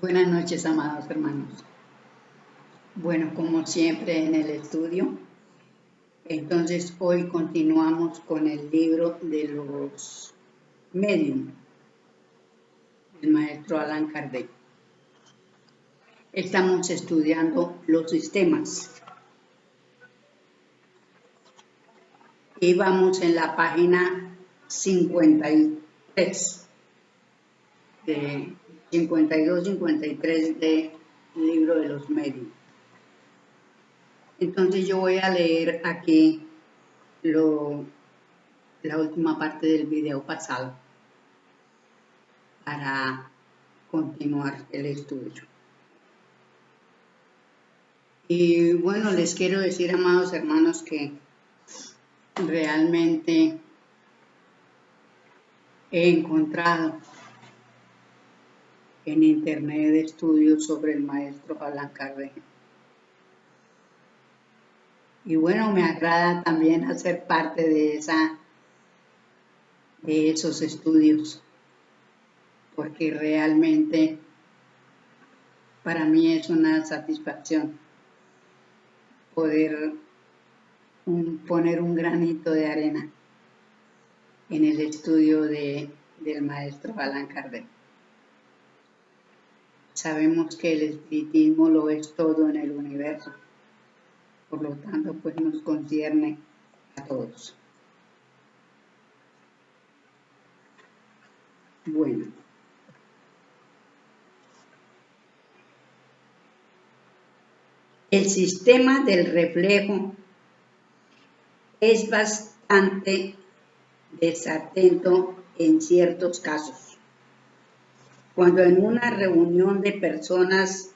Buenas noches, amados hermanos. Bueno, como siempre en el estudio, entonces hoy continuamos con el libro de los medium del maestro Allan Kardec. Estamos estudiando los sistemas y vamos en la página 53 de 52-53 del libro de los medium. Entonces yo voy a leer aquí la última parte del video pasado para continuar el estudio. Y bueno, les quiero decir, amados hermanos, que realmente he encontrado en internet estudios sobre el maestro Allan Kardec. Y bueno, me agrada también hacer parte de esos estudios, porque realmente para mí es una satisfacción poder poner un granito de arena en el estudio del maestro Allan Kardec. Sabemos que el espiritismo lo es todo en el universo, por lo tanto pues nos concierne a todos. Bueno, el sistema del reflejo es bastante desatento en ciertos casos. Cuando en una reunión de personas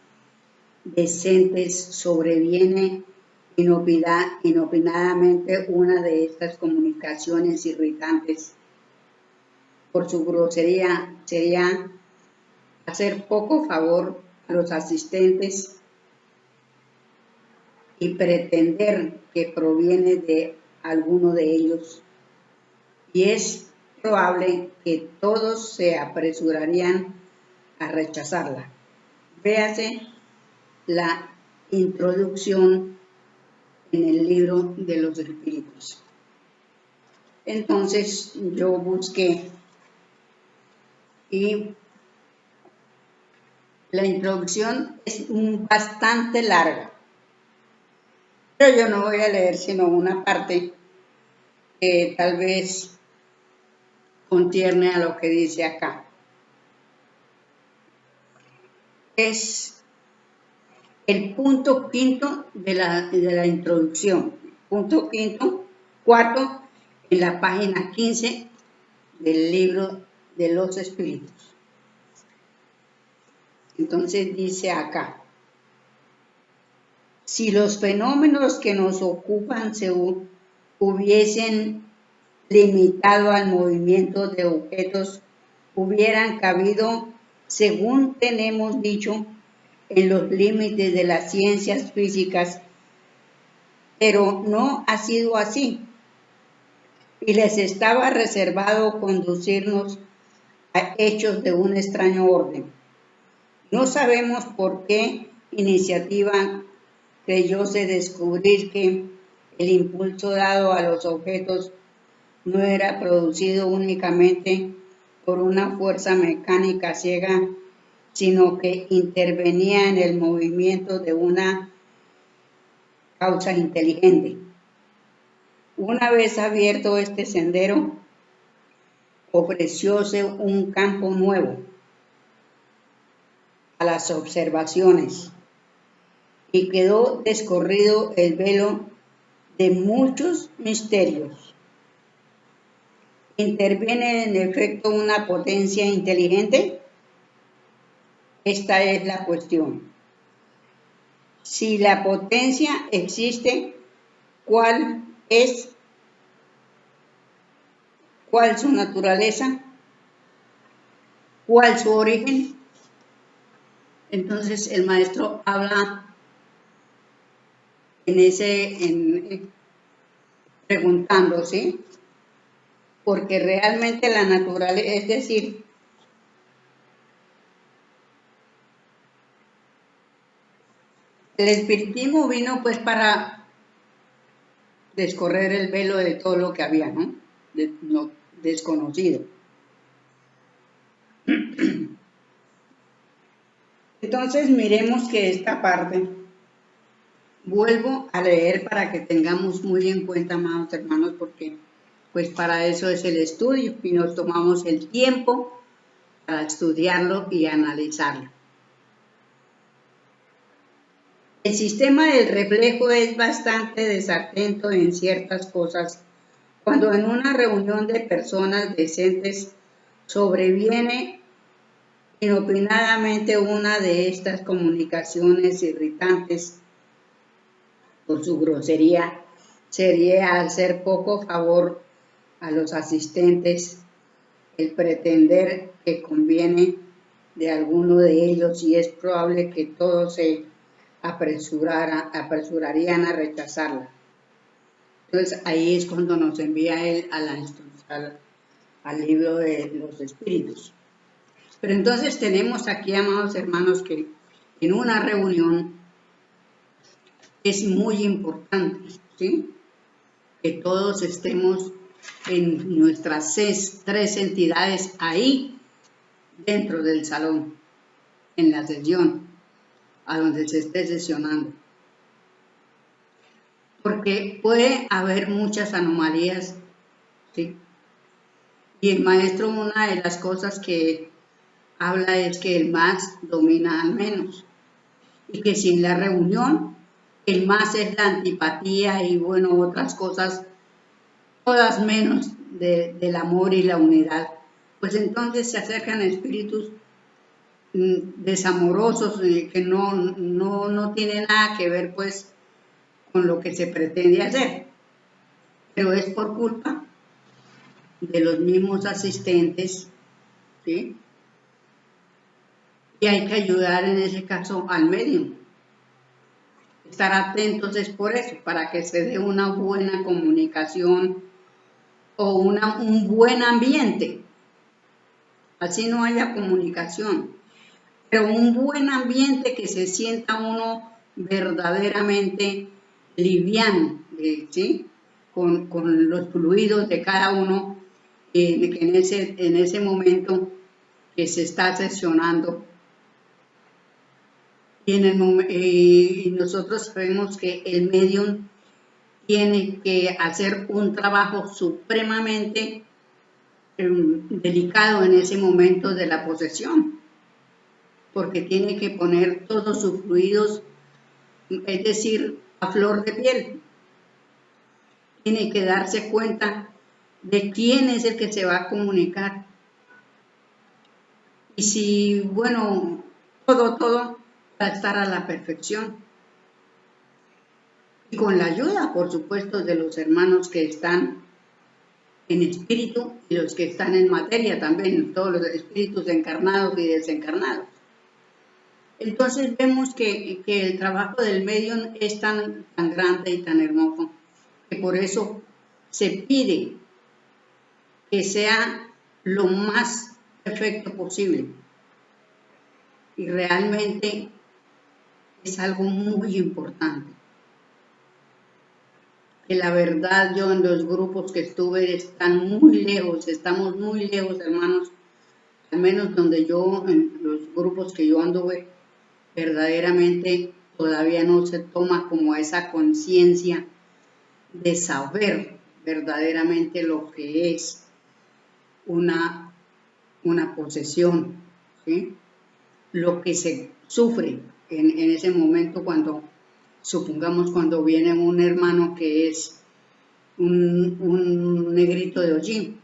decentes sobreviene inopinadamente una de estas comunicaciones irritantes, por su grosería sería hacer poco favor a los asistentes y pretender que proviene de alguno de ellos, y es probable que todos se apresurarían a rechazarla. Véase la introducción en el libro de los espíritus. Entonces yo busqué y la introducción es bastante larga, pero yo no voy a leer sino una parte que tal vez concierne a lo que dice acá. Es el punto quinto de la introducción, punto quinto, cuarto, en la página 15 del libro de los espíritus. Entonces dice acá: si los fenómenos que nos ocupan se hubiesen limitado al movimiento de objetos, hubieran cabido, según tenemos dicho, en los límites de las ciencias físicas, pero no ha sido así, y les estaba reservado conducirnos a hechos de un extraño orden. No sabemos por qué iniciativa creyóse descubrir que el impulso dado a los objetos no era producido únicamente por una fuerza mecánica ciega, sino que intervenía en el movimiento de una causa inteligente. Una vez abierto este sendero, ofrecióse un campo nuevo a las observaciones y quedó descorrido el velo de muchos misterios. ¿Interviene en efecto una potencia inteligente? Esta es la cuestión. Si la potencia existe, ¿cuál su naturaleza? ¿Cuál su origen? Entonces el maestro habla preguntándose, porque realmente la naturaleza, es decir, El espiritismo vino pues para descorrer el velo de todo lo que había, ¿no? De lo desconocido. Entonces miremos que esta parte, vuelvo a leer para que tengamos muy en cuenta, amados hermanos, porque pues para eso es el estudio y nos tomamos el tiempo para estudiarlo y analizarlo. El sistema del reflejo es bastante desatento en ciertas cosas. Cuando en una reunión de personas decentes sobreviene inopinadamente una de estas comunicaciones irritantes por su grosería, sería hacer poco favor a los asistentes el pretender que conviene de alguno de ellos, y es probable que todos se apresurarían a rechazarla. Entonces ahí es cuando nos envía él al libro de los espíritus. Pero entonces tenemos aquí, amados hermanos, que en una reunión es muy importante, ¿sí?, que todos estemos en nuestras tres entidades ahí dentro del salón, en la sesión, a donde se esté sesionando. Porque puede haber muchas anomalías, ¿sí? Y el maestro, una de las cosas que habla es que el más domina al menos. Y que si en la reunión el más es la antipatía y bueno, otras cosas, todas menos del amor y la unidad, pues entonces se acercan espíritus desamorosos que no tienen nada que ver pues con lo que se pretende hacer, pero es por culpa de los mismos asistentes, ¿sí? Y hay que ayudar en ese caso al medium. Estar atentos es por eso, para que se dé una buena comunicación o un buen ambiente. Así no haya comunicación, pero un buen ambiente que se sienta uno verdaderamente liviano, ¿sí?, con los fluidos de cada uno, que en ese momento que se está sesionando. Y nosotros sabemos que el medium tiene que hacer un trabajo supremamente delicado en ese momento de la posesión, porque tiene que poner todos sus fluidos, es decir, a flor de piel. Tiene que darse cuenta de quién es el que se va a comunicar. Y si, bueno, todo va a estar a la perfección. Y con la ayuda, por supuesto, de los hermanos que están en espíritu y los que están en materia también, todos los espíritus encarnados y desencarnados. Entonces vemos que el trabajo del medium es tan grande y tan hermoso, que por eso se pide que sea lo más perfecto posible. Y realmente es algo muy importante. Que la verdad, yo en los grupos que estuve estamos muy lejos, hermanos, al menos donde yo, en los grupos que yo anduve, verdaderamente todavía no se toma como esa conciencia de saber verdaderamente lo que es una posesión, ¿sí?, lo que se sufre en ese momento cuando, supongamos, cuando viene un hermano que es un negrito de hollín.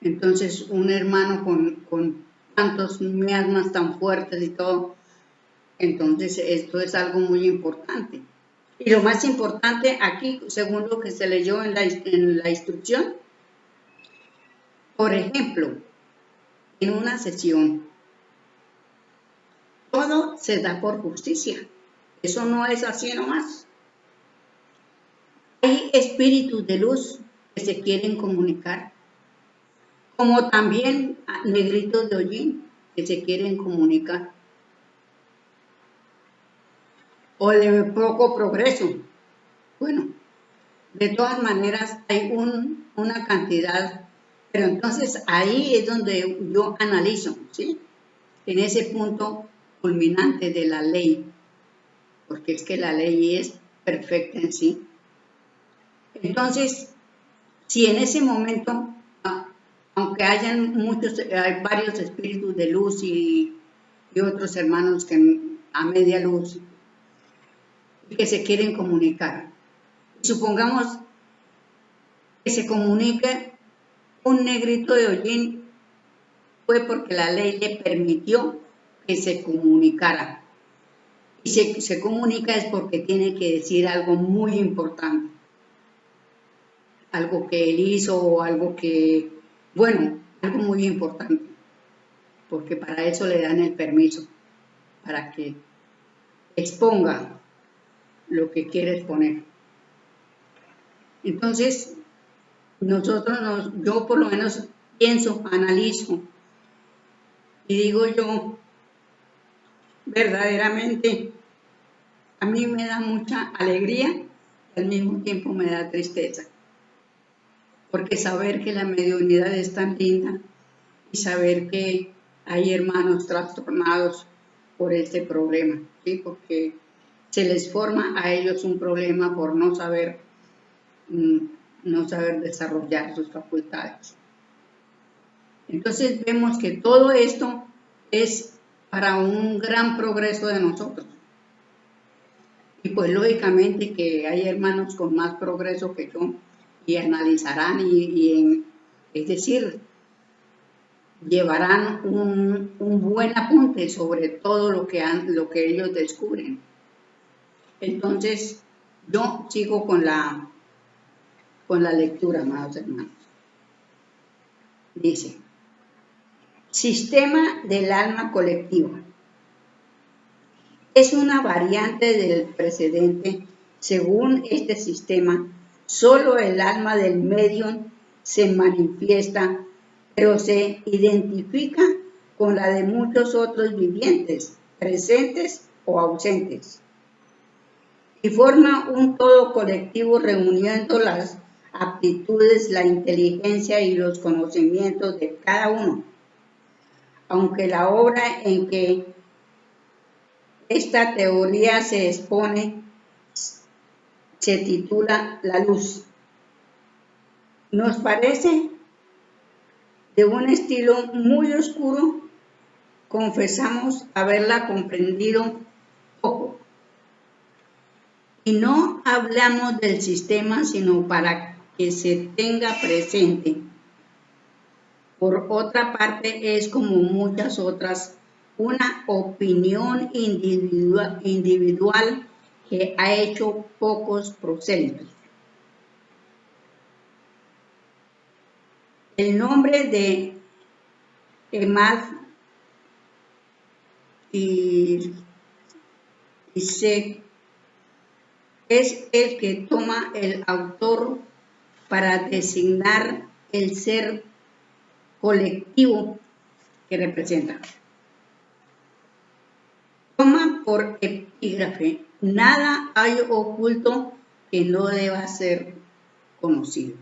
Entonces, un hermano con tantos miasmas tan fuertes y todo, entonces esto es algo muy importante. Y lo más importante aquí, según lo que se leyó en la instrucción, por ejemplo, en una sesión, todo se da por justicia. Eso no es así nomás. Hay espíritus de luz que se quieren comunicar, como también negritos de hollín que se quieren comunicar. o de poco progreso. Bueno, de todas maneras hay una cantidad, pero entonces ahí es donde yo analizo, ¿sí? En ese punto culminante de la ley, porque es que la ley es perfecta en sí. Entonces, si en ese momento, aunque hayan hay varios espíritus de luz y otros hermanos que a media luz que se quieren comunicar, supongamos que se comunique un negrito de hollín, fue porque la ley le permitió que se comunicara. Y se comunica es porque tiene que decir algo muy importante. Algo que él hizo o algo que, bueno, algo muy importante. Porque para eso le dan el permiso, para que exponga lo que quiere exponer. Entonces, yo por lo menos pienso, analizo y digo yo, verdaderamente, a mí me da mucha alegría y al mismo tiempo me da tristeza. Porque saber que la mediunidad es tan linda y saber que hay hermanos trastornados por este problema, ¿sí? Porque se les forma a ellos un problema por no saber desarrollar sus facultades. Entonces vemos que todo esto es para un gran progreso de nosotros. Y pues lógicamente que hay hermanos con más progreso que yo y analizarán es decir, llevarán un buen apunte sobre todo lo que ellos descubren. Entonces, yo sigo con la lectura, amados hermanos. Dice, sistema del alma colectiva. Es una variante del precedente. Según este sistema, solo el alma del medium se manifiesta, pero se identifica con la de muchos otros vivientes, presentes o ausentes, y forma un todo colectivo reuniendo las aptitudes, la inteligencia y los conocimientos de cada uno. Aunque la obra en que esta teoría se expone se titula La luz. Nos parece de un estilo muy oscuro, confesamos haberla comprendido poco. Y no hablamos del sistema, sino para que se tenga presente. Por otra parte, es como muchas otras, una opinión individual que ha hecho pocos prosélitos. El nombre de Emad y se es el que toma el autor para designar el ser colectivo que representa. Toma por epígrafe, nada hay oculto que no deba ser conocido.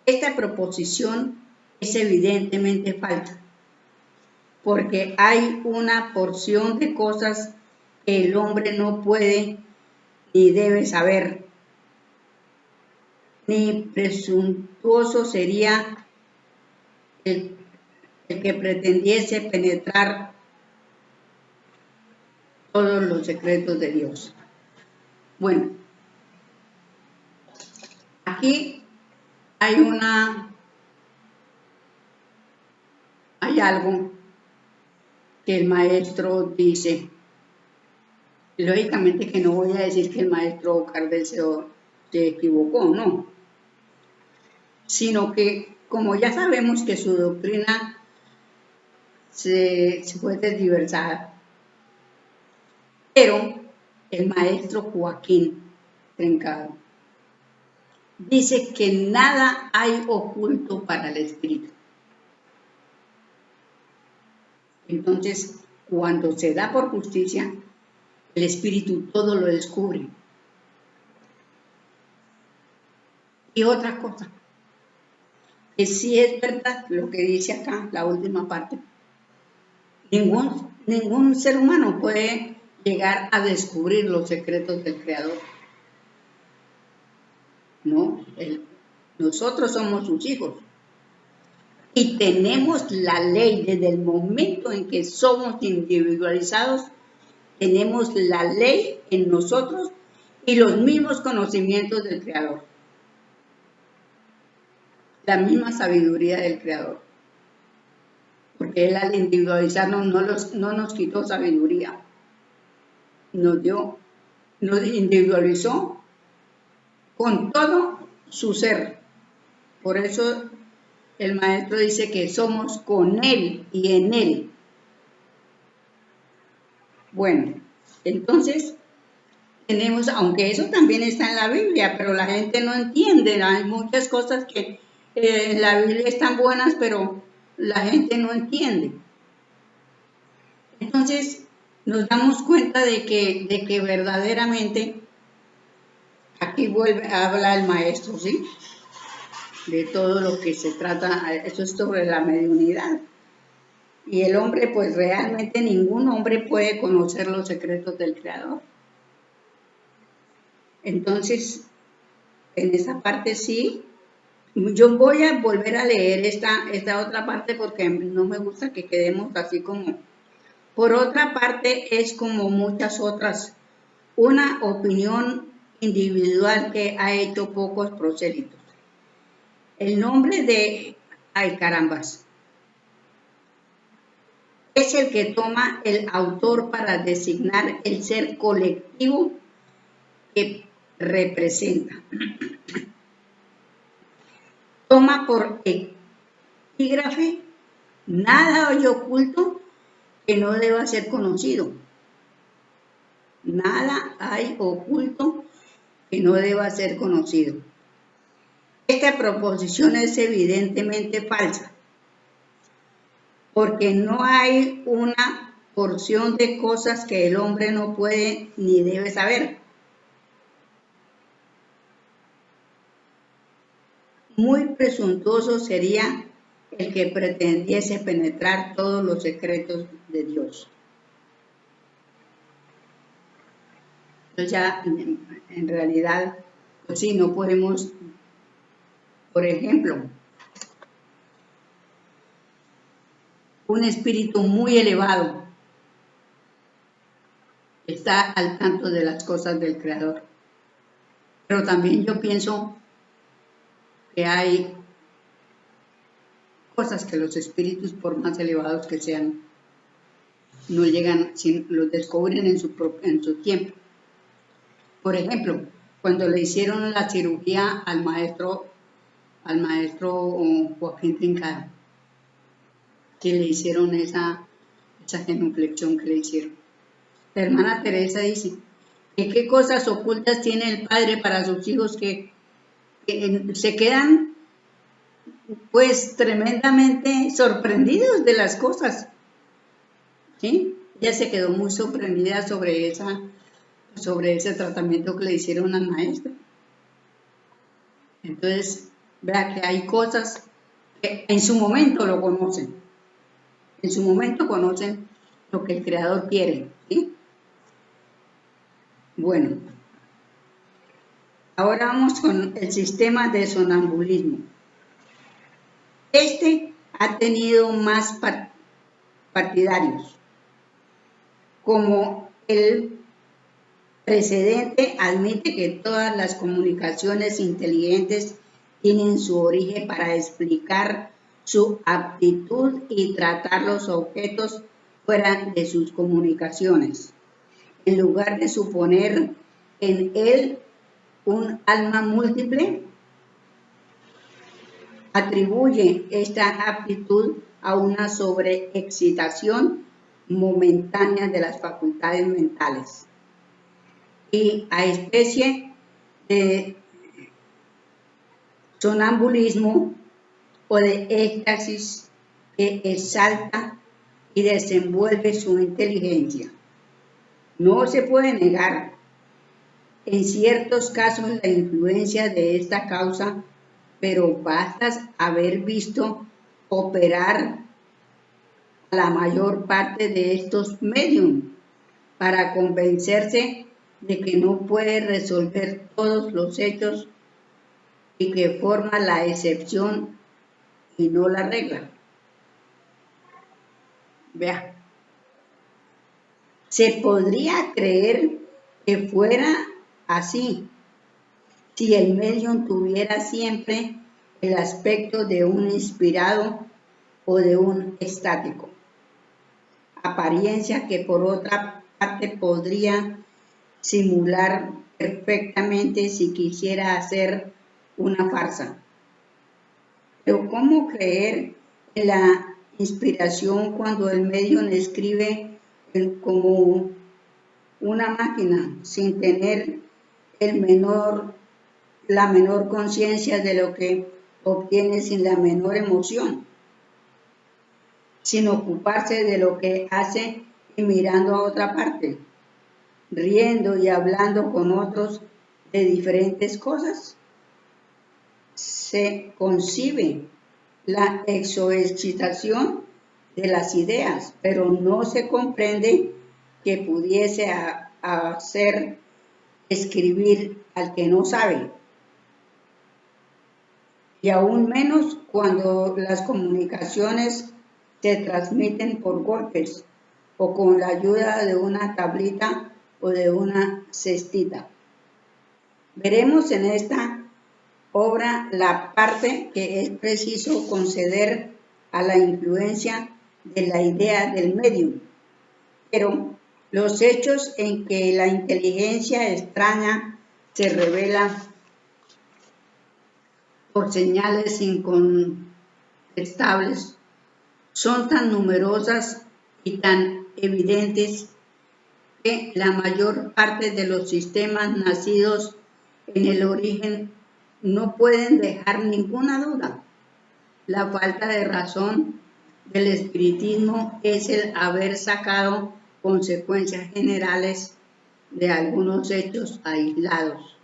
Esta proposición es evidentemente falsa, porque hay una porción de cosas que el hombre no puede ni debe saber, ni presuntuoso sería el que pretendiese penetrar todos los secretos de Dios. Bueno, aquí hay algo que el maestro dice. Lógicamente que no voy a decir que el maestro Kardec se equivocó, no. Sino que, como ya sabemos que su doctrina se fue desdiversada, pero el maestro Joaquín Trencado dice que nada hay oculto para el espíritu. Entonces, cuando se da por justicia, El Espíritu todo lo descubre. Y otra cosa, que sí es verdad lo que dice acá, la última parte. Ningún ser humano puede llegar a descubrir los secretos del Creador. No, nosotros somos sus hijos. Y tenemos la ley desde el momento en que somos individualizados, tenemos la ley en nosotros y los mismos conocimientos del Creador. La misma sabiduría del Creador. Porque Él al individualizarnos no nos quitó sabiduría. Nos individualizó con todo su ser. Por eso el maestro dice que somos con Él y en Él. Bueno, entonces tenemos, aunque eso también está en la Biblia, pero la gente no entiende. Hay muchas cosas que en la Biblia están buenas, pero la gente no entiende. Entonces nos damos cuenta de que verdaderamente aquí vuelve a hablar el maestro, ¿sí? De todo lo que se trata, eso es sobre la mediunidad. Y el hombre, pues realmente ningún hombre puede conocer los secretos del Creador. Entonces, en esa parte sí, yo voy a volver a leer esta otra parte porque no me gusta que quedemos así como... Por otra parte, es como muchas otras, una opinión individual que ha hecho pocos prosélitos. El nombre de... Ay, carambas. Es el que toma el autor para designar el ser colectivo que representa. Toma por epígrafe: nada hay oculto que no deba ser conocido. Nada hay oculto que no deba ser conocido. Esta proposición es evidentemente falsa, porque no hay una porción de cosas que el hombre no puede ni debe saber. Muy presuntuoso sería el que pretendiese penetrar todos los secretos de Dios. Entonces ya en realidad, pues sí, no podemos, por ejemplo, un espíritu muy elevado está al tanto de las cosas del Creador. Pero también yo pienso que hay cosas que los espíritus, por más elevados que sean, no llegan, los descubren en su tiempo. Por ejemplo, cuando le hicieron la cirugía al maestro Joaquín Trincado, que le hicieron esa genuflexión que le hicieron. La hermana Teresa dice que qué cosas ocultas tiene el Padre para sus hijos que se quedan pues tremendamente sorprendidos de las cosas, ¿sí? Ella se quedó muy sorprendida sobre ese tratamiento que le hicieron al maestro. Entonces, vea que hay cosas que en su momento lo conocen. En su momento conocen lo que el Creador quiere, ¿sí? Bueno, ahora vamos con el sistema de sonambulismo. Este ha tenido más partidarios. Como el precedente admite que todas las comunicaciones inteligentes tienen su origen para explicar su aptitud y tratar los objetos fuera de sus comunicaciones, en lugar de suponer en él un alma múltiple, atribuye esta aptitud a una sobreexcitación momentánea de las facultades mentales y a especie de sonambulismo o de éxtasis que exalta y desenvuelve su inteligencia. No se puede negar en ciertos casos la influencia de esta causa, pero basta haber visto operar a la mayor parte de estos medios para convencerse de que no puede resolver todos los hechos y que forma la excepción y no la regla. Vea, se podría creer que fuera así si el medium tuviera siempre el aspecto de un inspirado o de un estático, apariencia que por otra parte podría simular perfectamente si quisiera hacer una farsa. Pero ¿cómo creer en la inspiración cuando el medium escribe como una máquina sin tener la menor conciencia de lo que obtiene, sin la menor emoción, sin ocuparse de lo que hace y mirando a otra parte, riendo y hablando con otros de diferentes cosas? Se concibe la exoexcitación de las ideas, pero no se comprende que pudiese hacer escribir al que no sabe, y aún menos cuando las comunicaciones se transmiten por golpes o con la ayuda de una tablita o de una cestita. Veremos en esta obra la parte que es preciso conceder a la influencia de la idea del medium, pero los hechos en que la inteligencia extraña se revela por señales incontestables son tan numerosas y tan evidentes que la mayor parte de los sistemas nacidos en el origen no pueden dejar ninguna duda. La falta de razón del espiritismo es el haber sacado consecuencias generales de algunos hechos aislados.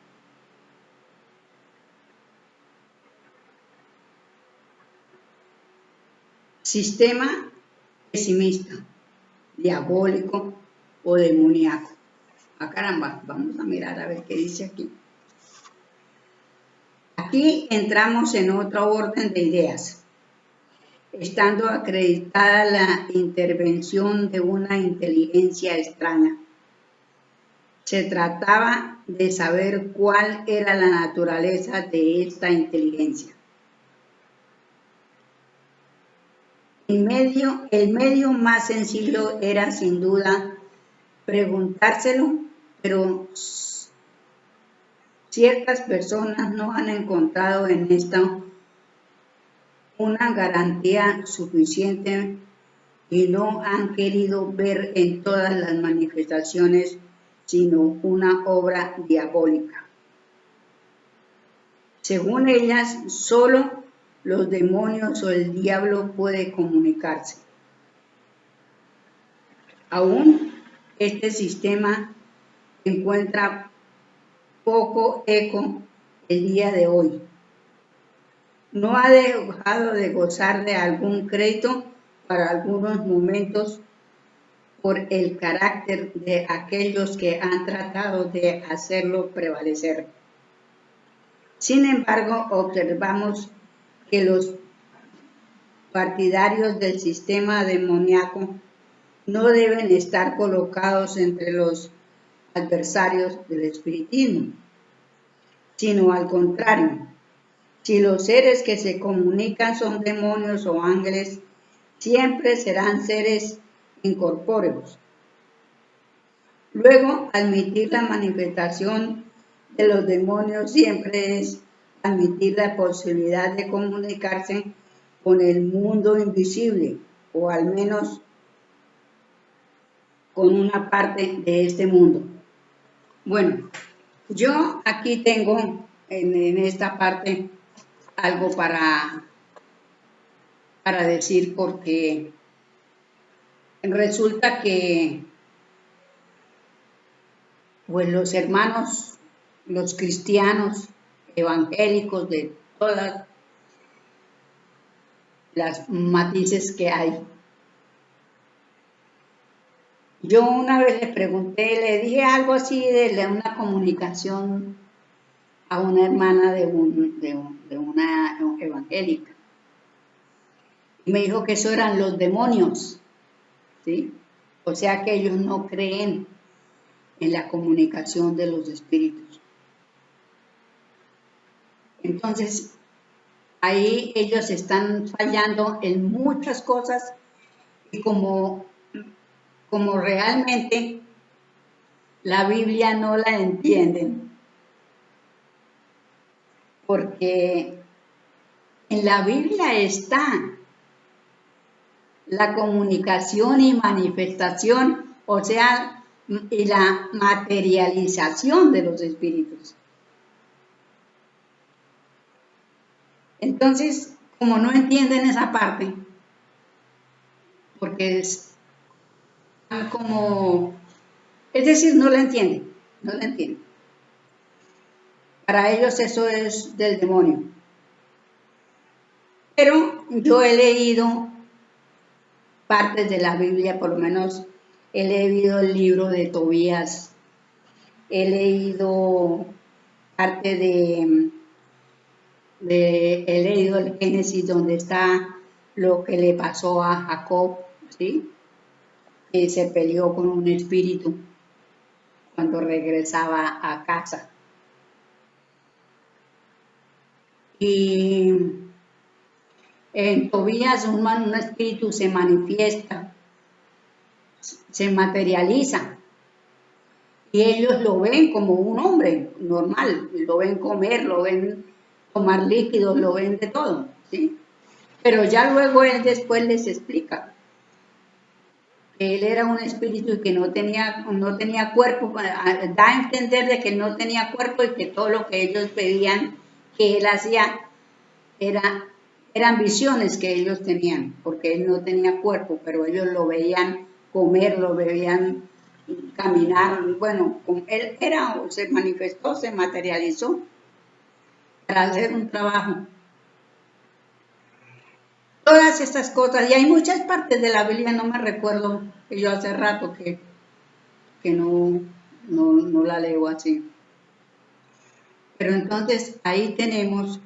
Sistema pesimista, diabólico o demoníaco. Ah, caramba, vamos a mirar a ver qué dice aquí. Aquí entramos en otro orden de ideas, estando acreditada la intervención de una inteligencia extraña. Se trataba de saber cuál era la naturaleza de esta inteligencia. El medio más sencillo era sin duda preguntárselo, pero ciertas personas no han encontrado en esto una garantía suficiente y no han querido ver en todas las manifestaciones sino una obra diabólica. Según ellas, solo los demonios o el diablo puede comunicarse. Aún este sistema encuentra poco eco el día de hoy. No ha dejado de gozar de algún crédito para algunos momentos por el carácter de aquellos que han tratado de hacerlo prevalecer. Sin embargo, observamos que los partidarios del sistema demoníaco no deben estar colocados entre los adversarios del espiritismo, sino al contrario. Si los seres que se comunican son demonios o ángeles, siempre serán seres incorpóreos. Luego, admitir la manifestación de los demonios siempre es admitir la posibilidad de comunicarse con el mundo invisible, o al menos con una parte de este mundo. Bueno, yo aquí tengo en esta parte algo para decir, porque resulta que pues los hermanos, los cristianos evangélicos de todas las matices que hay. Yo una vez le pregunté, le dije algo así de una comunicación a una hermana de una evangélica. Y me dijo que eso eran los demonios, ¿sí? O sea que ellos no creen en la comunicación de los espíritus. Entonces, ahí ellos están fallando en muchas cosas y como realmente la Biblia no la entienden, porque en la Biblia está la comunicación y manifestación, o sea, y la materialización de los espíritus. Entonces, como no entienden esa parte, porque es como, es decir, no la entienden, no la entienden. Para ellos eso es del demonio. Pero yo he leído partes de la Biblia, por lo menos he leído el libro de Tobías, he leído parte he leído el Génesis donde está lo que le pasó a Jacob, ¿sí? Que se peleó con un espíritu cuando regresaba a casa. Y en Tobías un espíritu se manifiesta, se materializa, y ellos lo ven como un hombre normal, lo ven comer, lo ven tomar líquidos, lo ven de todo, ¿sí? Pero ya luego él después les explica que él era un espíritu y que no tenía cuerpo, da a entender de que no tenía cuerpo y que todo lo que ellos pedían que él hacía eran visiones que ellos tenían, porque él no tenía cuerpo, pero ellos lo veían comer, lo veían caminar, bueno, él se manifestó, se materializó para hacer un trabajo. Todas estas cosas, y hay muchas partes de la Biblia, no me recuerdo, que yo hace rato que no la leo así. Pero entonces ahí tenemos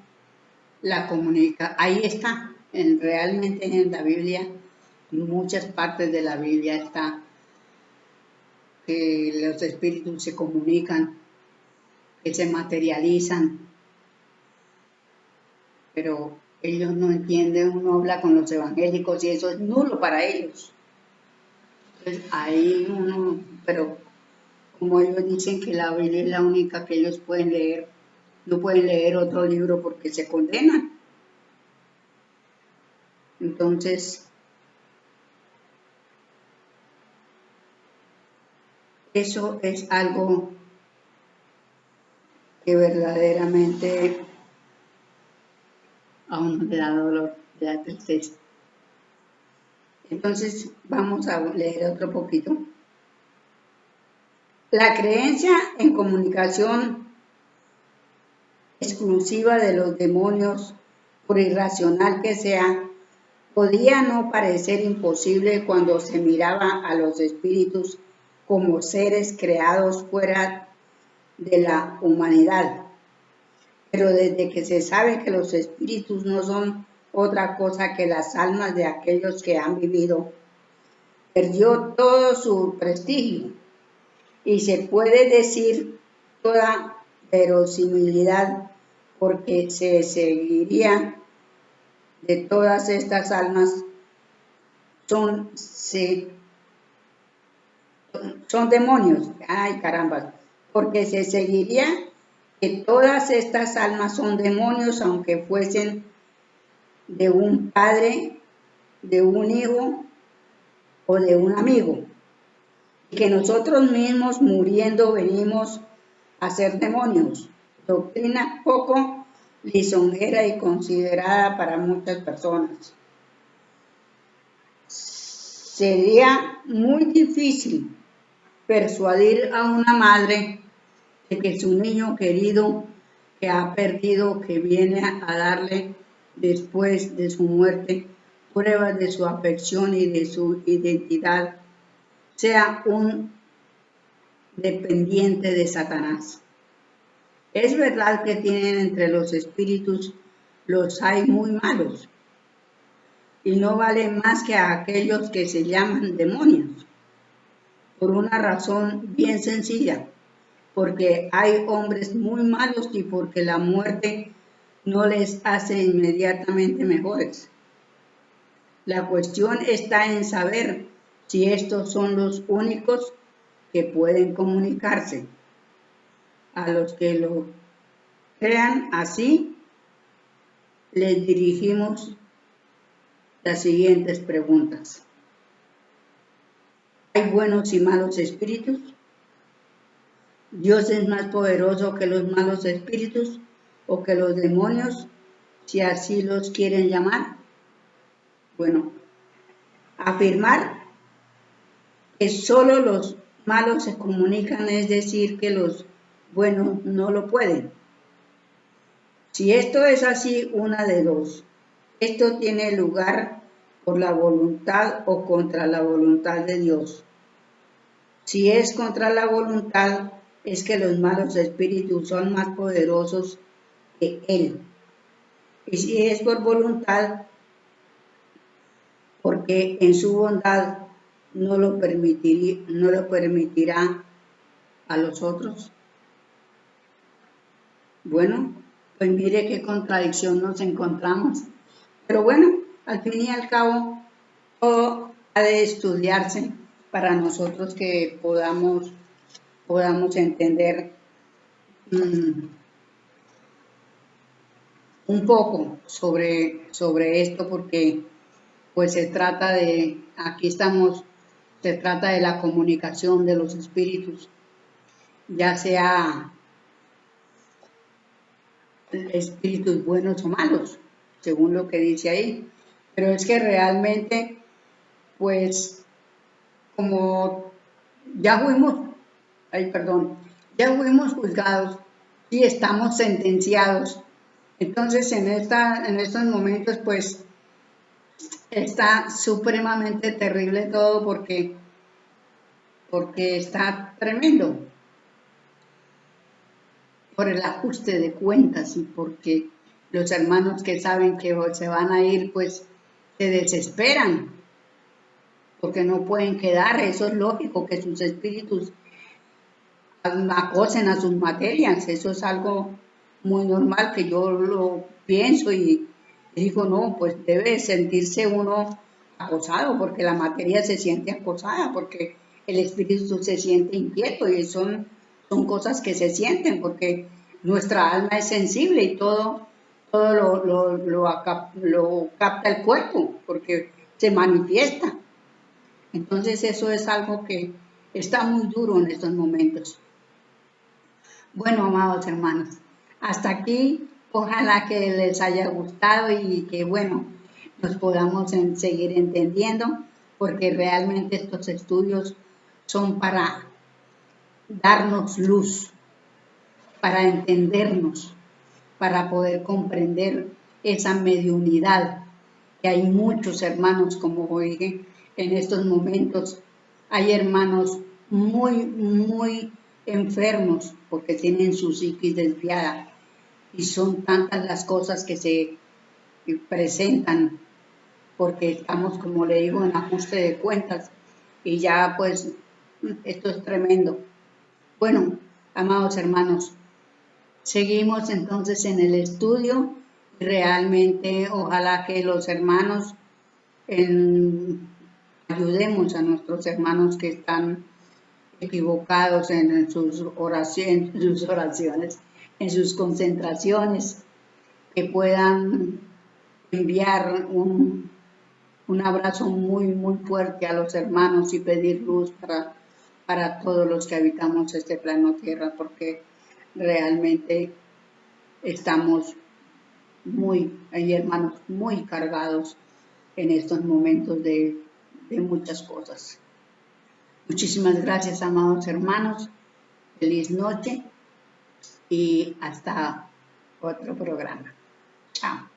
la comunicación, ahí está, realmente en la Biblia, en muchas partes de la Biblia está que los espíritus se comunican, que se materializan, pero ellos no entienden, uno habla con los evangélicos y eso es nulo para ellos. Entonces ahí pero como ellos dicen que la Biblia es la única que ellos pueden leer, no pueden leer otro libro porque se condenan. Entonces, eso es algo que verdaderamente a uno le da dolor, le da tristeza. Entonces, vamos a leer otro poquito. La creencia en comunicación exclusiva de los demonios, por irracional que sea, podía no parecer imposible cuando se miraba a los espíritus como seres creados fuera de la humanidad. Pero desde que se sabe que los espíritus no son otra cosa que las almas de aquellos que han vivido, perdió todo su prestigio y se puede decir toda verosimilidad porque se seguiría de todas estas almas son demonios. Ay, caramba, porque se seguiría que todas estas almas son demonios, aunque fuesen de un padre, de un hijo o de un amigo. Y que nosotros mismos muriendo venimos a ser demonios. Doctrina poco lisonjera y considerada para muchas personas. Sería muy difícil persuadir a una madre de que su niño querido que ha perdido, que viene a darle después de su muerte pruebas de su afección y de su identidad, sea un dependiente de Satanás. Es verdad que tienen entre los espíritus, los hay muy malos, y no valen más que a aquellos que se llaman demonios, por una razón bien sencilla, porque hay hombres muy malos y porque la muerte no les hace inmediatamente mejores. La cuestión está en saber si estos son los únicos que pueden comunicarse. A los que lo crean así, les dirigimos las siguientes preguntas. ¿Hay buenos y malos espíritus? ¿Dios es más poderoso que los malos espíritus o que los demonios, si así los quieren llamar? Bueno, afirmar que solo los malos se comunican es decir que los buenos no lo pueden. Si esto es así, una de dos. Esto tiene lugar por la voluntad o contra la voluntad de Dios. Si es contra la voluntad, es que los malos espíritus son más poderosos que Él. Y si es por voluntad, porque en su bondad no lo permitirá a los otros. Bueno, pues mire qué contradicción nos encontramos. Pero bueno, al fin y al cabo, todo ha de estudiarse para nosotros que podamos entender un poco sobre esto, porque pues se trata de la comunicación de los espíritus, ya sea espíritus buenos o malos, según lo que dice ahí. Pero es que realmente, pues, como ya fuimos juzgados y estamos sentenciados, entonces en estos momentos, pues, está supremamente terrible todo porque está tremendo por el ajuste de cuentas y porque los hermanos que saben que se van a ir, pues se desesperan porque no pueden quedar. Eso es lógico, que sus espíritus acosen a sus materias. Eso es algo muy normal, que yo lo pienso y digo, no, pues debe sentirse uno acosado, porque la materia se siente acosada, porque el espíritu se siente inquieto, y son cosas que se sienten, porque nuestra alma es sensible y todo lo capta el cuerpo, porque se manifiesta. Entonces eso es algo que está muy duro en estos momentos. Bueno, amados hermanos, hasta aquí, ojalá que les haya gustado y que, bueno, nos podamos seguir entendiendo, porque realmente estos estudios son para darnos luz, para entendernos, para poder comprender esa mediunidad, que hay muchos hermanos, como dije, en estos momentos. Hay hermanos muy enfermos porque tienen su psiquis desviada, y son tantas las cosas que se presentan porque estamos, como le digo, en ajuste de cuentas, y ya pues esto es tremendo. Bueno, amados hermanos, seguimos entonces en el estudio. Realmente ojalá que los hermanos ayudemos a nuestros hermanos que están equivocados en sus oraciones, en sus concentraciones, que puedan enviar un abrazo muy fuerte a los hermanos y pedir luz para todos los que habitamos este plano Tierra, porque realmente estamos hay hermanos muy cargados en estos momentos de muchas cosas. Muchísimas gracias, amados hermanos. Feliz noche y hasta otro programa. Chao.